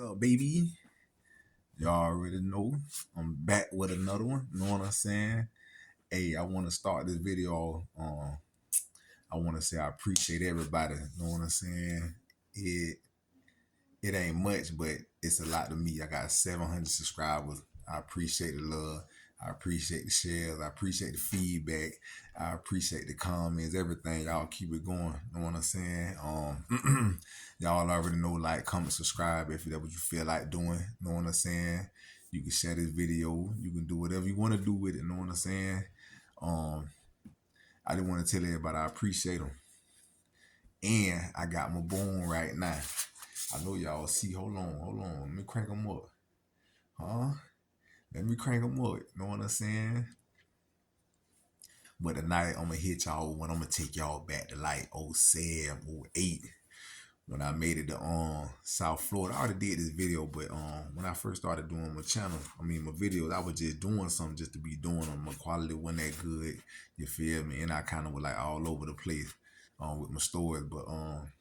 up, baby? Y'all already know. I'm back with another one. You know what I'm saying? Hey, I want to start this video. I want to say I appreciate everybody. You know what I'm saying? It it ain't much, but it's a lot to me. I got 700 subscribers. I appreciate the love. I appreciate the shares. I appreciate the feedback. I appreciate the comments, everything. Y'all keep it going. You know what I'm saying? Y'all already know, like, comment, subscribe if that's what you feel like doing. You know what I'm saying? You can share this video. You can do whatever you want to do with it. You know what I'm saying? Um, I just want to tell everybody I appreciate them. And I got my bone right now. I know y'all see. Hold on. Let me crank them up. Huh? Let me crank them up. You know what I'm saying? But tonight I'm gonna hit y'all when I'm gonna take y'all back to like '07, '08 when I made it to South Florida. I already did this video, but when I first started doing my channel, my videos, I was just doing something just to be doing them. My quality wasn't that good, you feel me? And I kind of was like all over the place with my stories. But I'm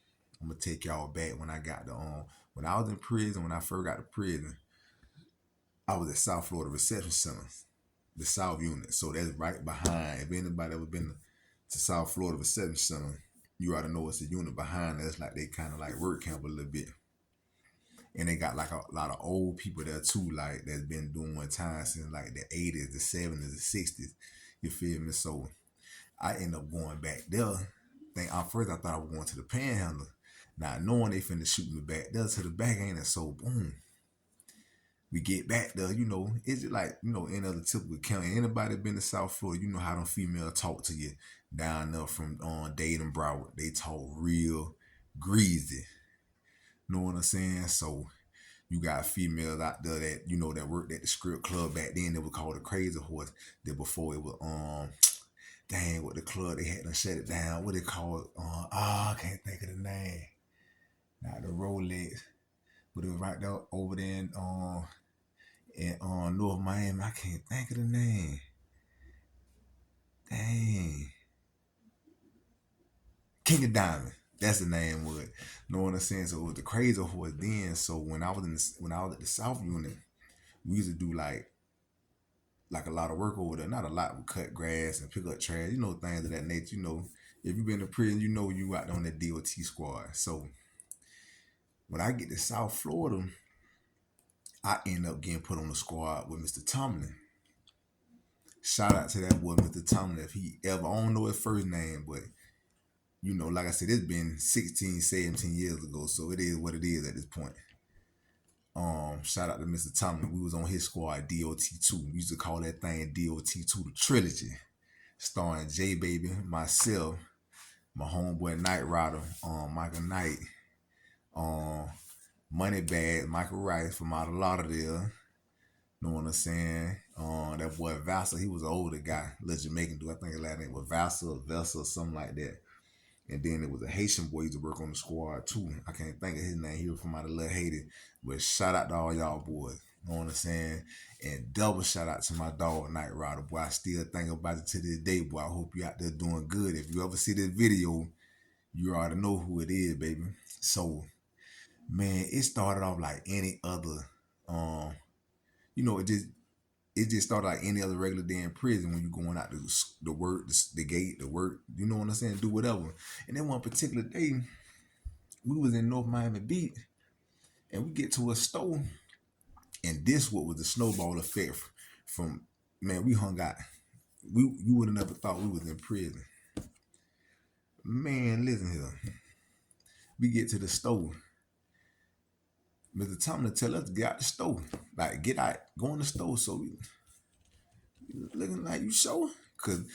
gonna take y'all back when I got to when I was in prison. When I first got to prison, I was at South Florida Reception Center, the South Unit. So that's right behind. If anybody ever been to South Florida Reception Center, you ought to know it's a unit behind us. Like they kind of like work camp a little bit. And they got like a lot of old people there too, like that's been doing time since like the 80s, the 70s, the 60s. You feel me? So I end up going back there. First I thought I was going to the Panhandle. Not knowing they finna shoot me back there to the back end, and so boom. We get back there, it's just like, any other typical county. Anybody been to South Florida, you know how them females talk to you down there from Dade and Broward. They talk real greasy. Know what I'm saying? So you got females out there that, that worked at the script club back then. They was called the Crazy Horse. Then before it was, dang, what the club, they had to shut it down. What they call it? I can't think of the name. Not the Rolex. But it was right there over there in North Miami. I can't think of the name. Dang. King of Diamond. That's the name of it. Know what I'm saying? So it was the Crazy Horse then. So when I was at the South Unit, we used to do like a lot of work over there. Not a lot. We cut grass and pick up trash, things of that nature. If you've been to prison, you out there on that DOT squad. So when I get to South Florida, I end up getting put on the squad with Mr. Tomlin. Shout out to that boy, Mr. Tomlin. If he ever, I don't know his first name, but like I said, it's been 16, 17 years ago, so it is what it is at this point. Shout out to Mr. Tomlin. We was on his squad, DOT2. We used to call that thing DOT2, the Trilogy, starring J Baby, myself, my homeboy Knight Rider, Michael Knight, Moneybag, Michael Rice from out of Lauderdale. Know what I'm saying? That boy Vassal, he was an older guy, little Jamaican dude. I think his last name was Vassal, Vessel, something like that. And then it was a Haitian boy used to work on the squad too. I can't think of his name. He was from out of Little Haiti. But shout out to all y'all boys. You know what I'm saying? And double shout out to my dog, Knight Rider. Boy, I still think about it to this day, boy. I hope you out there doing good. If you ever see this video, you already know who it is, baby. So, man, it started off like any other, it just started like any other regular day in prison when you going out to the work, the gate, the work, you know what I'm saying, do whatever. And then one particular day, we was in North Miami Beach, and we get to a store, and this what was the snowball effect from, man, we hung out. You would have never thought we was in prison. Man, listen here. We get to the store. Mr. Tomlin tell us to get out the store. Like, get out, go in the store. So we looking like, you sure? Because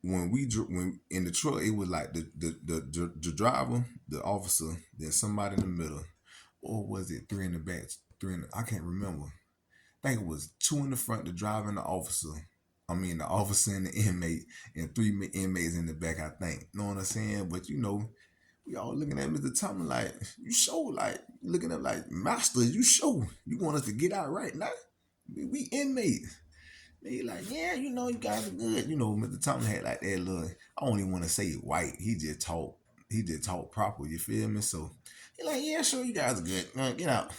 when in the truck, it was like the driver, the officer, then somebody in the middle. Or was it three in the back? I can't remember. I think it was two in the front, the driver and the officer. The officer and the inmate, and three inmates in the back, I think. You know what I'm saying? But we all looking at Mr. Tomlin like, you sure? Like, looking at like, master, you sure? You want us to get out right now? We inmates. They like, yeah, you guys are good. Mr. Tomlin had like that little, I don't even want to say white. He just talk proper, you feel me? So he like, yeah, sure, you guys are good. Get out.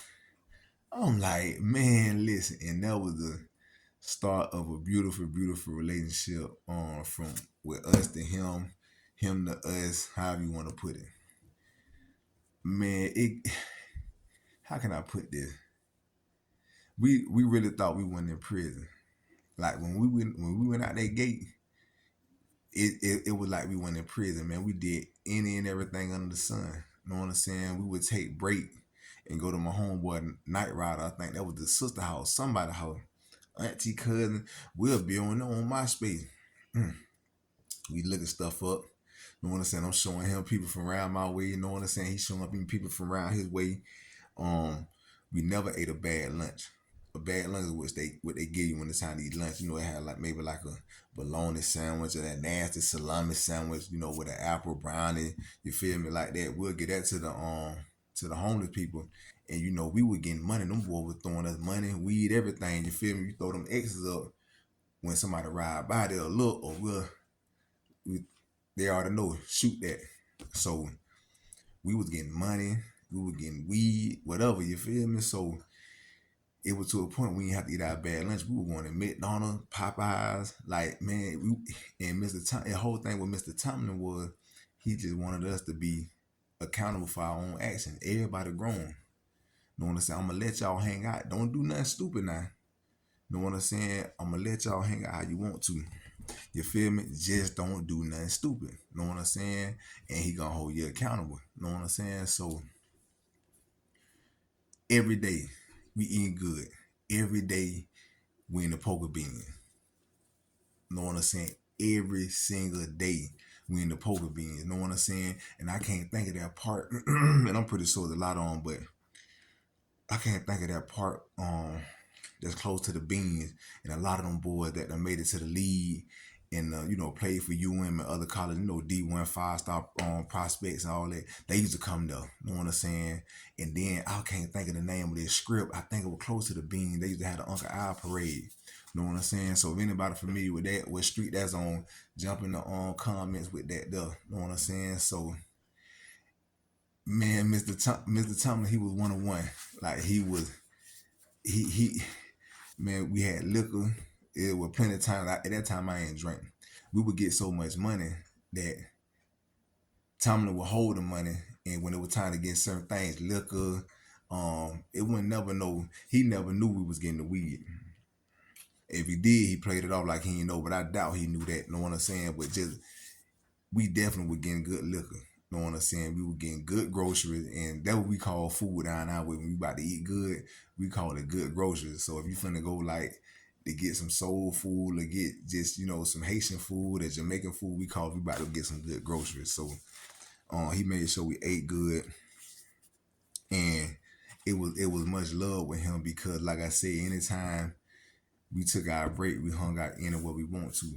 I'm like, man, listen, and that was the start of a beautiful, beautiful relationship from with us to him, him to us, however you want to put it. Man, it how can I put this? We really thought we went in prison. Like when we went out that gate, it was like we went in prison, man. We did any and everything under the sun. You know what I'm saying? We would take break and go to my homeboy Night Rider. I think that was the sister house, somebody house, auntie, cousin. We'll be on MySpace. Mm. We looking stuff up. You know what I'm saying? I'm showing him people from around my way. You know what I'm saying? He's showing up people from around his way. Um, we never ate a bad lunch. A bad lunch is what they give you when it's time to eat lunch. You know, it had like maybe like a bologna sandwich or that nasty salami sandwich. You know, with an apple brownie. You feel me? Like that. We'll get that to the homeless people. And you know, we were getting money. Them boys were throwing us money, weed, everything. You feel me? You throw them X's up when somebody ride by, they'll look or we they already know shoot that. So we was getting money, we were getting weed, whatever, you feel me? So it was to a point we didn't have to eat our bad lunch. We were going to McDonald's, Popeyes, like man, and the whole thing with Mr. Tomlin was he just wanted us to be accountable for our own actions. Everybody grown. Know what I'm saying? I'm gonna let y'all hang out. Don't do nothing stupid now. Know what I'm saying? I'm gonna let y'all hang out how you want to. You feel me? Just don't do nothing stupid. Know what I'm saying? And he gonna hold you accountable. Know what I'm saying? So every day we eating good. Every day we in the poker bean. Know what I'm saying? Every single day we in the poker beans. Know what I'm saying? And I can't think of that part. And I'm pretty sure there's a lot on, but I can't think of that part that's close to the beans. And a lot of them boys that done made it to the league and you know, played for UM and other college, you know, D1 5-star prospects and all that. They used to come there. You know what I'm saying? And then I can't think of the name of this script. I think it was close to the beans. They used to have the Uncle Al parade. You know what I'm saying? So if anybody familiar with that, what street that's on, jump in the comments with that there. You know what I'm saying? So man, Mr. Thomas, he was 101. Like he man, we had liquor. It was plenty of times. At that time, I ain't drink. We would get so much money that Tomlin would hold the money, and when it was time to get certain things, liquor, it would never know. He never knew we was getting the weed. If he did, he played it off like he didn't know. But I doubt he knew that. Know what I'm saying? But just we definitely were getting good liquor. Know what I'm saying? We were getting good groceries, and that what we call food down our way. When we about to eat good, we call it good groceries. So if you finna go like to get some soul food or get just, you know, some Haitian food or Jamaican food, we call it, we about to get some good groceries. So he made sure we ate good, and it was much love with him because, like I said, anytime we took our break, we hung out anywhere we want to.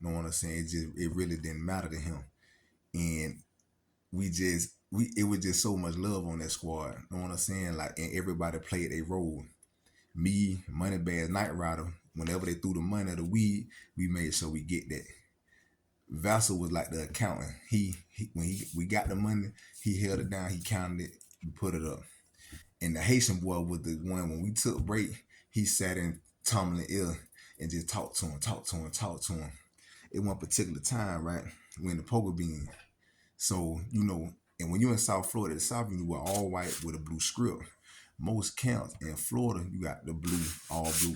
Know what I'm saying? It really didn't matter to him, and we it was just so much love on that squad. Know what I'm saying? Like, and everybody played a role. Me, Moneybags, Night Rider. Whenever they threw the money or the weed, we made sure we get that. Vassal was like the accountant. He we got the money, he held it down, he counted it, we put it up. And the Haitian boy was the one when we took break, he sat in Tomlin ear and just talked to him, talked to him, talked to him. At one particular time, right? We in the poker bean. So, you know, and when you're in South Florida, the South you were all white with a blue script. Most counts in Florida, you got the blue, all blue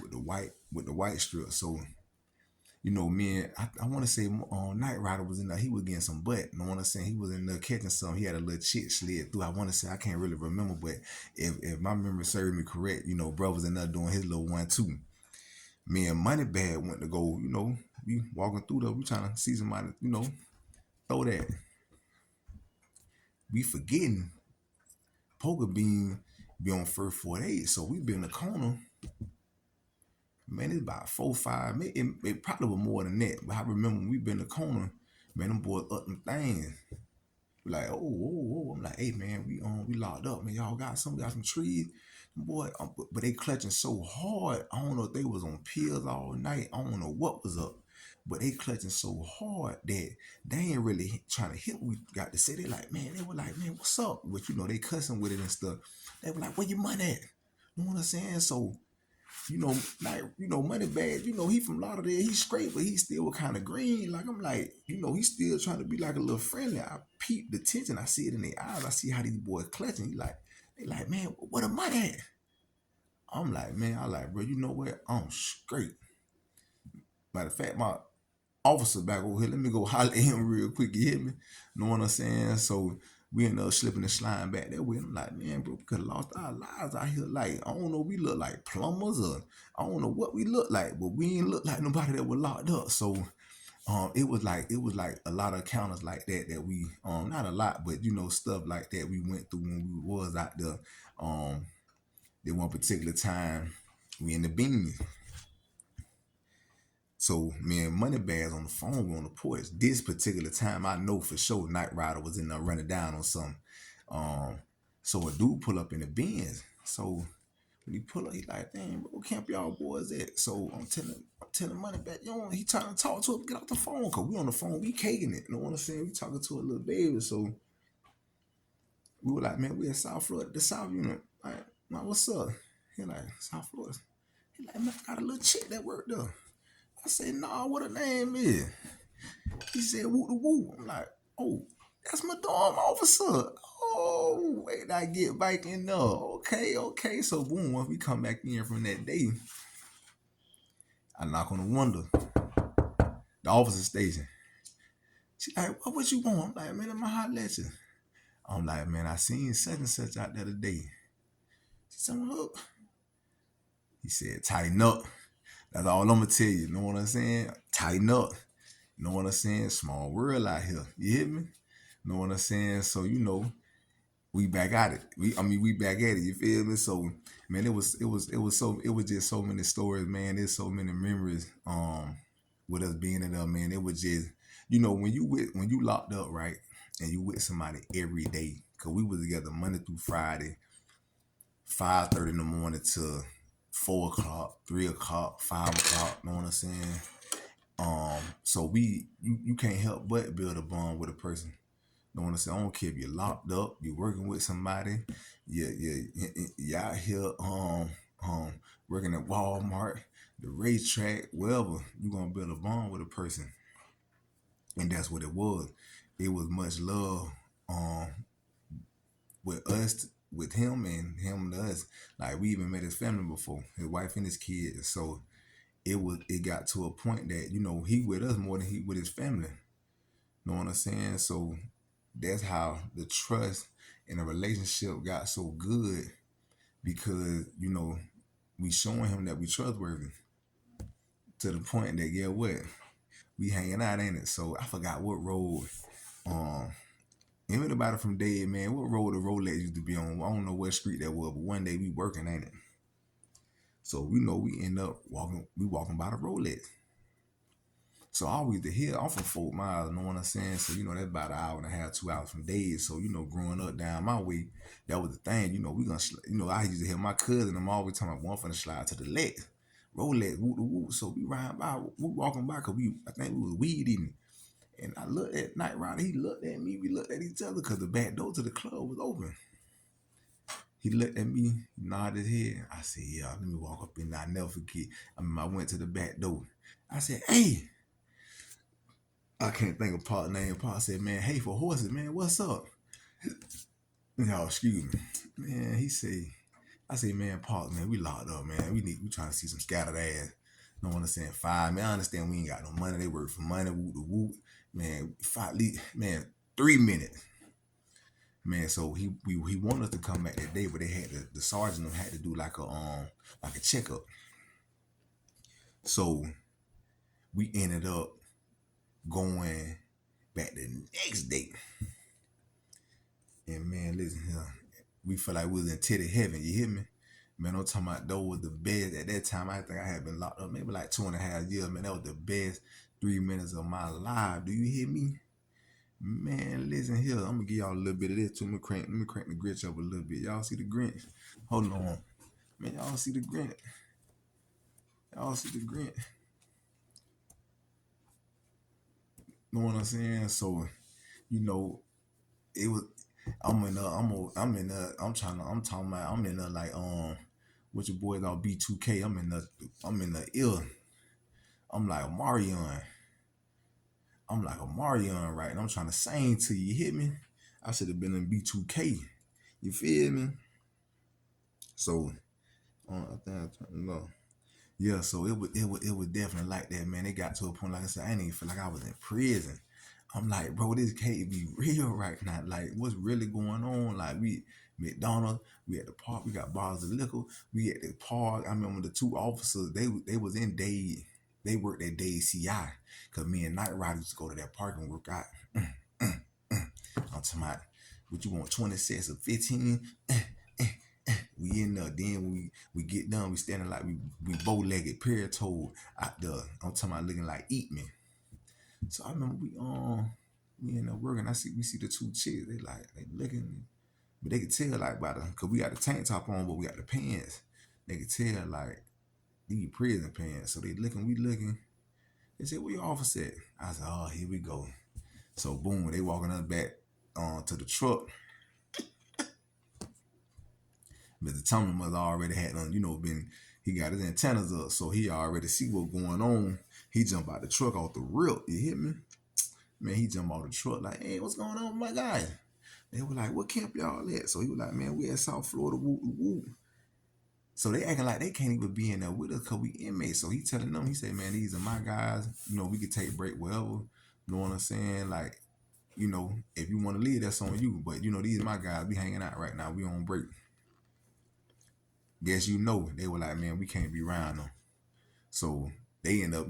with the white strip. So you know, man, I want to say Night Rider was in there. He was getting some butt. I want to say he was in there catching some. He had a little chick slid through. I want to say I can't really remember, but if my memory serves me correct, you know, bro was in there doing his little one too. Me and Moneybag went to go, you know, we walking through there. We trying to see somebody, you know, throw that. We forgetting Poker Bean be on first 48, so we be in the corner. Man, it's about 4, 5. It probably was more than that. But I remember when we been in the corner, man, them boys up them things. We like, oh. I'm like, hey man, we locked up, man. Y'all got some trees. Boy, but they clutching so hard. I don't know if they was on pills all night. I don't know what was up. But they clutching so hard that they ain't really trying to hit what we got to say. They like, man, they were like, man, what's up? But you know, they cussing with it and stuff. They were like, where your money at? You know what I'm saying? So, like, Money Bag, he from Lauderdale, he's straight, but he still kind of green. Like, I'm like, he's still trying to be like a little friendly. I peep the tension. I see it in their eyes. I see how these boys clutching. They like, man, what am I at? I'm like, man, bro, you know what? I'm straight. Matter of fact, my officer back over here, let me go holler at him real quick. You hear me? Know what I'm saying? So we end up slipping and sliding back that way. I'm like, man, bro, we could have lost our lives out here. Like, I don't know, we look like plumbers or I don't know what we look like, but we ain't look like nobody that was locked up. So it was like a lot of encounters like that we not a lot, but stuff like that we went through when we was out there. Um Then one particular time we in the beans. So me and Moneybags on the phone, we on the porch. This particular time, I know for sure Night Rider was in there running down on something. Um, so a dude pull up in the Benz. So when he pull up, he like, damn, bro, camp y'all boys at? So I'm telling Moneybags, he trying to talk to him, get off the phone, cause we on the phone, we caking it. You know what I'm saying? We talking to a little baby. So we were like, man, we in South Florida, the South Unit. Like, man, what's up? He like, South Florida. He like, man, I got a little chick that worked there. I said, nah, what her name is? He said, woo the woo. I'm like, oh, that's my dorm officer. Oh, wait, I get back in there. Okay, okay. So boom, once we come back in from that day, I knock on the window, the officer station. She like, what you want? I'm like, man, I'm a hot lecture. I'm like, man, I seen such and such out there today. She said, look. He said, tighten up. That's all I'm gonna tell you. You know what I'm saying? Tighten up. You know what I'm saying? Small world out here. You hear me? You know what I'm saying? So we back at it. We back at it. You feel me? So man, it was just so many stories, man. There's so many memories. With us being in there, man. It was just, when you locked up, right, and you with somebody every day, cause we was together Monday through Friday, 5:30 in the morning to 4 o'clock, 3 o'clock, 5 o'clock. You know what I'm saying? So you can't help but build a bond with a person. Know what I'm saying? I don't care if you're locked up, you're working with somebody, you out here um working at Walmart, the racetrack, wherever, you're gonna build a bond with a person. And that's what it was. It was much love um with us, with him and him and us. Like we even met his family before, his wife and his kids. So it got to a point that, he with us more than he with his family. Know what I'm saying? So that's how the trust in a relationship got so good because, we showing him that we trustworthy to the point that, yeah, what? We hanging out, ain't it? So I forgot what road. Um, Anybody from Dead, man, what road the Rolex used to be on? I don't know what street that was, but one day we working, ain't it? So we know we end up walking by the Rolex. So I always the hill. I'm from 4 miles, you know what I'm saying? So, that's about an hour and a half, 2 hours from days. So, growing up down my way, that was the thing. We gonna, I used to hear my cousin, I'm always talking about one finna slide to the left. Rolex, woo woo. So we riding by, we walking by, cause I think we was weed eating. And I looked at Night Rider, he looked at me, we looked at each other, cause the back door to the club was open. He looked at me, nodded his head. I said, yeah, let me walk up in there. I never forget. I went to the back door. I said, hey, I can't think of Paul's name. Paul said, man, hey for horses, man, what's up? Y'all, excuse me. Man, I say, man, Paul, man, we locked up, man. We trying to see some scattered ass. No one saying five. Man, I understand we ain't got no money. They work for money, whoop the whoop. Man, 5, 3 minutes. Man, so he wanted us to come back that day, but they had the sergeant had to do like a checkup. So we ended up going back the next day. And man, listen here, we felt like we was in titty heaven. You hear me? Man, I'm talking about those was the best. At that time, I think I had been locked up maybe like 2.5 years. Man, that was the best 3 minutes of my life. Do you hear me? Man, listen here. I'm gonna give y'all a little bit of this too. Let me crank the Grinch up a little bit. Y'all see the Grinch? Hold on. Man, y'all see the Grinch? Y'all see the Grinch? Know what I'm saying? So, you know, it was I'm in I'm in I'm talking about I'm in like What your boys all B2K. I'm in the ill. I'm like a Marion. I'm like a Marion, right? And I'm trying to sing to you. You hit me? I should have been in B2K. You feel me? So, I think no. Yeah, so it was definitely like that, man. It got to a point, like I said, I didn't even feel like I was in prison. I'm like, bro, this can't be real right now. Like, what's really going on? Like, we McDonald's, we at the park, we got bottles of liquor, we at the park. I remember the two officers, they was in day, they worked at day CI, cause me and Night Rider used to go to that park and work out. I'm talking about, what you want, 20 sets of 15? We in there. Then when we get done, we standing like we bow-legged, pear-toed out there. I'm talking about looking like eat me. So I remember we in there working. We see the two chicks. They looking, but they could tell like by the, cause we got the tank top on, but we got the pants. They could tell like these prison pants. So they looking, we looking. They said, "Where your office at?" I said, "Oh, here we go." So boom, they walking us back to the truck. Mr. Tommy must already had been, he got his antennas up, so he already see what's going on. He jump out the truck off the rip. You hit me? Man, he jump out the truck like, "Hey, what's going on, my guy?" They were like, "What camp y'all at?" So he was like, "Man, we at South Florida, woo woo." So they acting like they can't even be in there with us because we inmates. So he telling them, he said, "Man, these are my guys. We could take break wherever." You know what I'm saying? Like, if you want to leave, that's on you. But these are my guys. We hanging out right now. We on break. Guess they were like, "Man, we can't be around them." So they end up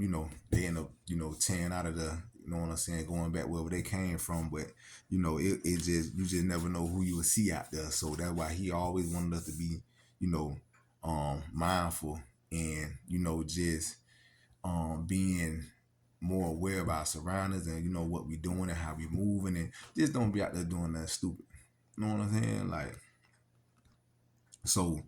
tearing out of the, you know what I'm saying, going back wherever they came from. But it just, you just never know who you will see out there. So that's why he always wanted us to be, you know, mindful and just being more aware of our surroundings and what we doing and how we moving, and just don't be out there doing that stupid. You know what I'm saying? Like, so.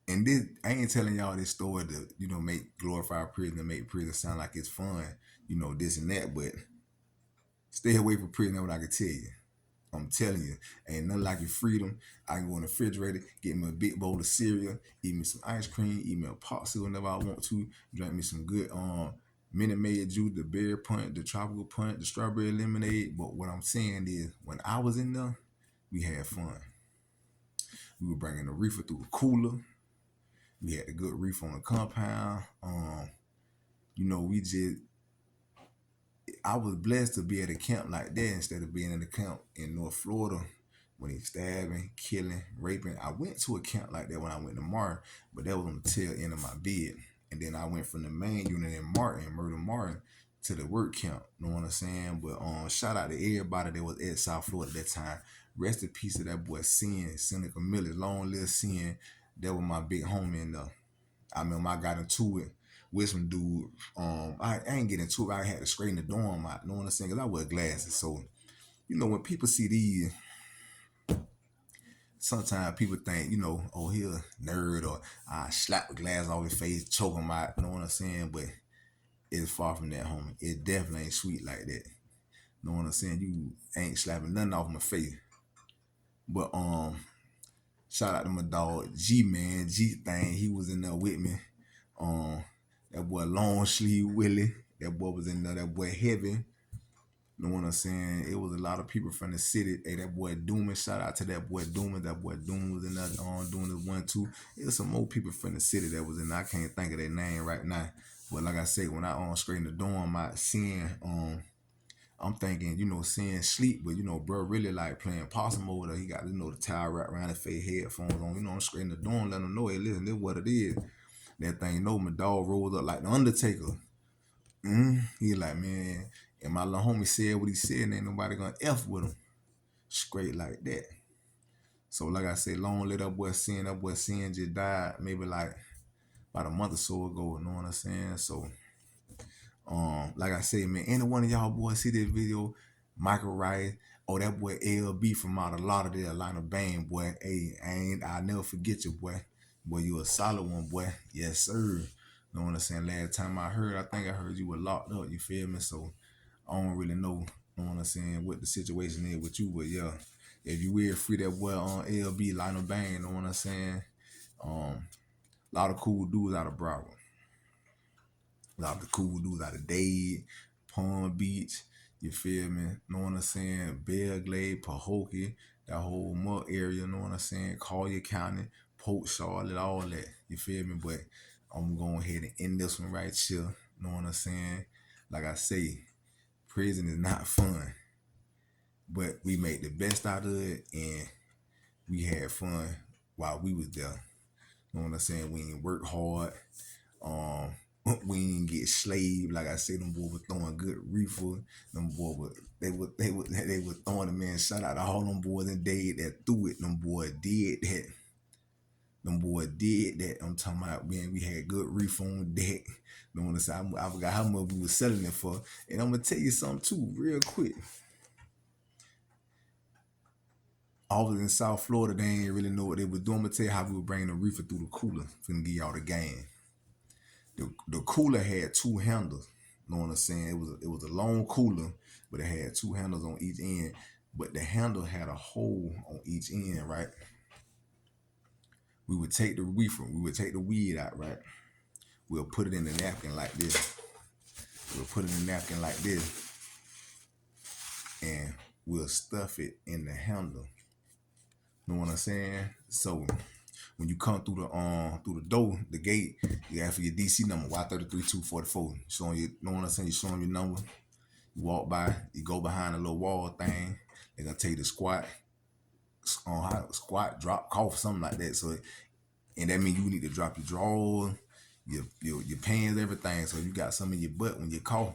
And this, I ain't telling y'all this story to, make glorify prison and make prison sound like it's fun, this and that, but stay away from prison, that's what I can tell you. I'm telling you, ain't nothing like your freedom. I can go in the refrigerator, get me a big bowl of cereal, eat me some ice cream, eat me a popsicle whenever I want to, drink me some good Minute Maid juice, the berry punch, the tropical punch, the strawberry lemonade. But what I'm saying is, when I was in there, we had fun. We were bringing the reefer through the cooler. We had a good reef on the compound. We just, I was blessed to be at a camp like that instead of being in a camp in North Florida when they stabbing, killing, raping. I went to a camp like that when I went to Martin, but that was on the tail end of my bid. And then I went from the main unit in Murder Martin, to the work camp. You know what I'm saying? But shout out to everybody that was at South Florida at that time. Rest in peace to that boy Sin, Seneca Miller, long live Sin. That was my big homie in there. I remember I got into it with some dude. I ain't get into it. I had to straighten the dorm out. You know what I'm saying? Because I wear glasses. So, when people see these, sometimes people think, oh, he a nerd, or I slap the glass off his face, choke him out. You know what I'm saying? But it's far from that, homie. It definitely ain't sweet like that. You know what I'm saying? You ain't slapping nothing off my face. But shout out to my dog G, man. G thing, he was in there with me. Um, that boy Long Sleeve Willie. That boy was in there. That boy Heavy. You know what I'm saying? It was a lot of people from the city. Hey, that boy Dooman. Shout out to that boy Dooman. That boy Dooman was in there doing the 1-2. It was some more people from the city that was in there. I can't think of their name right now. But like I say, when I straightened the dorm, I seeing I'm thinking, seeing sleep, but bro really like playing possum over there. He got, the towel wrapped around his face, headphones on, I'm straightening the dorm, letting him know, hey, listen, this is what it is. That thing, my dog rolls up like the Undertaker. He like, man, and my little homie said what he said, and ain't nobody gonna F with him. Straight like that. So like I said, long live that boy Sin just died maybe like about a month or so ago, you know what I'm saying? So like I say, man, any one of y'all boys see this video, Michael Rice, or that boy LB from out of Lauderdale, Atlanta Bang, boy. Hey, I'll never forget you, boy. Boy, you a solid one, boy. Yes, sir. Know what I'm saying? Last time I think I heard you were locked up, you feel me? So I don't really know what I'm saying, what the situation is with you, but yeah. If you will free that boy on LB, Lionel Bang, know what I'm saying? A lot of cool dudes out of Broward. A lot of cool dudes out of Dade, Palm Beach, you feel me? Know what I'm saying? Belglade, Pahokee, that whole mud area, know what I'm saying? Collier County, Port Charlotte, all that. You feel me? But I'm going ahead and end this one right here. Know what I'm saying? Like I say, prison is not fun. But we made the best out of it and we had fun while we was there. Know what I'm saying? We ain't work hard. We ain't get slaved. Like I said, them boys were throwing good reefer. Them boys were they were throwing them, man. Shout out to all them boys in Dade that threw it. Them boys did that. Them boys did that. I'm talking about, man, we had good reefer on deck. You know what I'm saying? I forgot how much we was selling it for. And I'm gonna tell you something too, real quick. Over in South Florida, they ain't really know what they were doing. I'm gonna tell you how we were bringing the reefer through the cooler. Finna give y'all the game. The cooler had two handles. You know what I'm saying? It was a long cooler, but it had two handles on each end. But the handle had a hole on each end, right? We would take the reefer, we would take the weed out, right? We'll put it in the napkin like this. We'll put it in the napkin like this, and we'll stuff it in the handle. You know what I'm saying? So when you come through the door, the gate, you ask for your DC number, Y33244. Showing you know what I'm saying? You showing your number. You walk by, you go behind a little wall thing. They're gonna tell you to squat, drop, cough, something like that. So, and that means you need to drop your drawers, your pants, everything. So if you got some in your butt when you cough,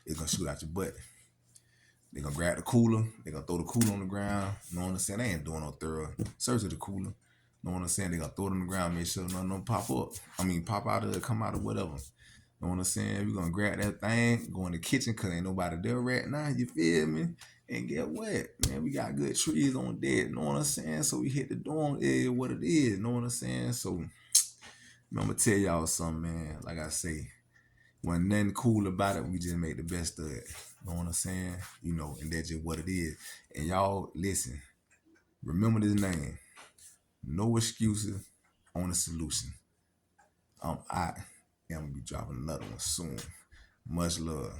it's gonna shoot out your butt. They're gonna grab the cooler, they're gonna throw the cooler on the ground. You know what I'm saying? They ain't doing no thorough search of the cooler. You know what I'm saying? They're gonna throw it on the ground, make sure nothing don't pop up. Pop out of it, come out of whatever. You know what I'm saying? We're gonna grab that thing, go in the kitchen, cause ain't nobody there right now, you feel me? And get what? Man, we got good trees on deck, you know what I'm saying? So we hit the dorm area, what it is, you know what I'm saying? So I'm gonna tell y'all something, man. Like I say, wasn't nothing cool about it. We just make the best of it. You know what I'm saying? You know, and that's just what it is. And y'all, listen, remember this name. No excuses, only solution. I'm out. And I'm gonna be dropping another one soon. Much love.